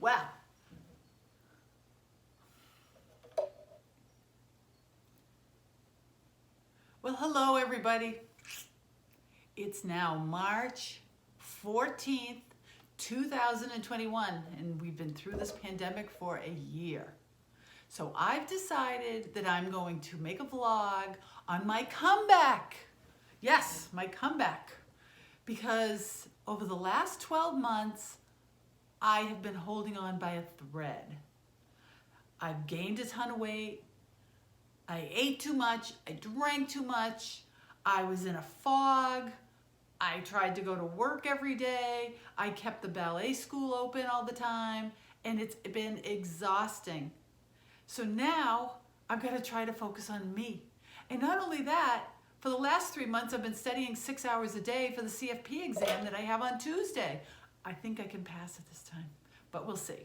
Well, hello everybody. It's now March 14th, 2021, and we've been through this pandemic for a year. So I've decided that I'm going to make a vlog on my comeback. Yes, my comeback. Because over the last 12 months, I have been holding on by a thread. I've gained a ton of weight. I ate too much. I drank too much. I was in a fog. I tried to go to work every day. I kept the ballet school open all the time, and it's been exhausting. So now I've got to try to focus on me. And not only that, for the last 3 months, I've been studying 6 hours a day for the CFP exam that I have on Tuesday. I think I can pass it this time, but we'll see.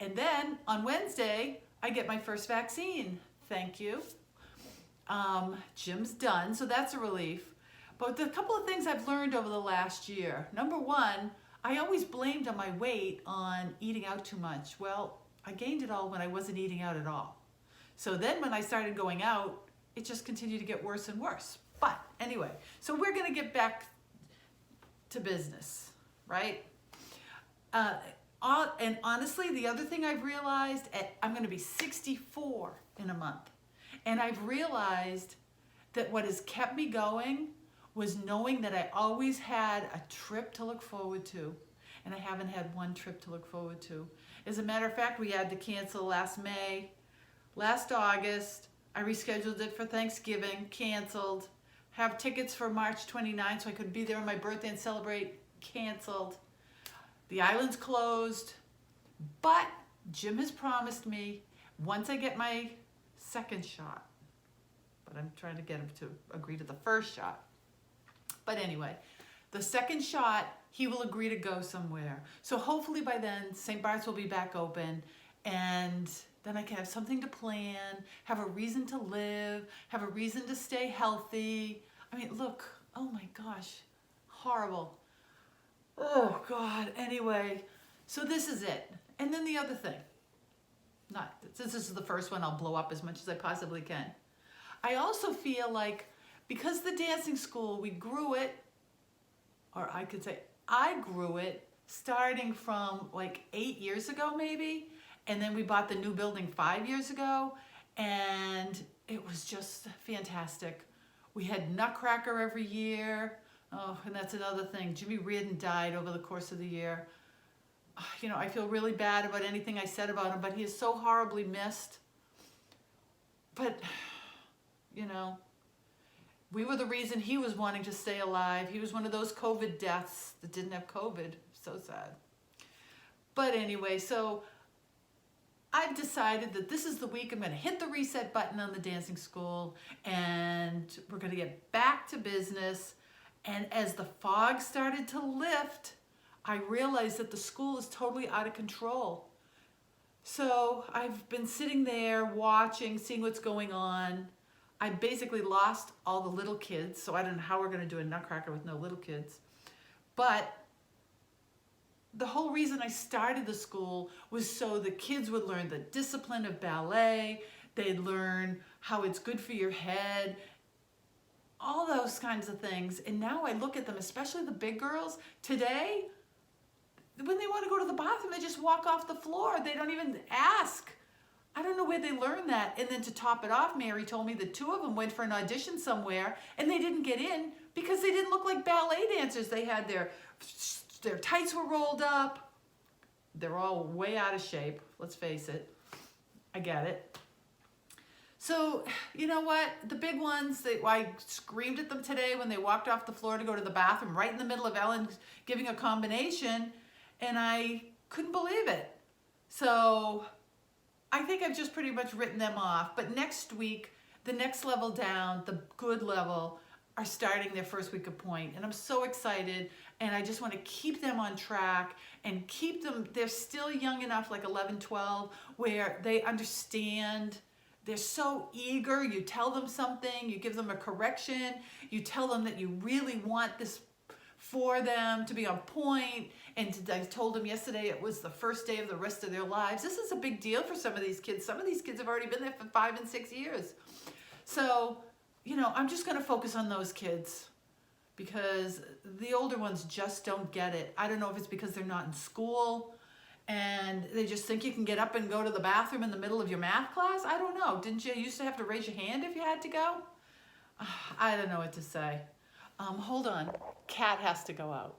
And then on Wednesday, I get my first vaccine. Thank you. Gym's done, so that's a relief. But a couple of things I've learned over the last year. Number one, I always blamed on my weight on eating out too much. Well, I gained it all when I wasn't eating out at all. So then when I started going out, it just continued to get worse and worse. But anyway, so we're gonna get back to business, right? And honestly, the other thing I've realized, I'm gonna be 64 in a month. And I've realized that what has kept me going was knowing that I always had a trip to look forward to. And I haven't had one trip to look forward to. As a matter of fact, we had to cancel last May. Last August, I rescheduled it for Thanksgiving, canceled. Have tickets for March 29th so I could be there on my birthday and celebrate, canceled. The island's closed, but Jim has promised me once I get my second shot, but I'm trying to get him to agree to the first shot. But anyway, the second shot, he will agree to go somewhere. So hopefully by then, St. Bart's will be back open, and then I can have something to plan, have a reason to live, have a reason to stay healthy. I mean, look, oh my gosh, horrible. Oh God, anyway, so this is it. And then the other thing, since this is the first one, I'll blow up as much as I possibly can. I also feel like because the dancing school, we grew it, or I could say I grew it starting from like 8 years ago maybe, and then we bought the new building 5 years ago, and it was just fantastic. We had Nutcracker every year. Oh, and that's another thing. Jimmy Reardon died over the course of the year. You know, I feel really bad about anything I said about him, but he is so horribly missed. But, you know, we were the reason he was wanting to stay alive. He was one of those COVID deaths that didn't have COVID. So sad. But anyway, so I've decided that this is the week I'm going to hit the reset button on the dancing school, and we're going to get back to business. And as the fog started to lift, I realized that the school is totally out of control. So I've been sitting there watching, seeing what's going on. I basically lost all the little kids, so I don't know how we're going to do a Nutcracker with no little kids. But the whole reason I started the school was so the kids would learn the discipline of ballet. They'd learn how it's good for your head, all those kinds of things. And now I look at them, especially the big girls today, when they want to go to the bathroom, they just walk off the floor. They don't even ask. I don't know where they learned that. And then to top it off, Mary told me that 2 of them went for an audition somewhere and they didn't get in because they didn't look like ballet dancers. They had their tights were rolled up. They're all way out of shape. Let's face it. I get it. So, you know what? The big ones, I screamed at them today when they walked off the floor to go to the bathroom right in the middle of Ellen giving a combination, and I couldn't believe it. So I think I've just pretty much written them off. But next week, the next level down, the good level, are starting their first week of point. And I'm so excited. And I just want to keep them on track and keep them, they're still young enough, like 11, 12, where they understand. They're so eager. You tell them something, you give them a correction, you tell them that you really want this for them to be on point, And I told him yesterday it was the first day of the rest of their lives. This is a big deal for some of these kids. Some of these kids have already been there for 5 and 6 years. So, you know, I'm just going to focus on those kids because the older ones just don't get it. I don't know if it's because they're not in school and they just think you can get up and go to the bathroom in the middle of your math class. I don't know. Didn't you used to have to raise your hand if you had to go? I don't know what to say. Hold on. Cat has to go out.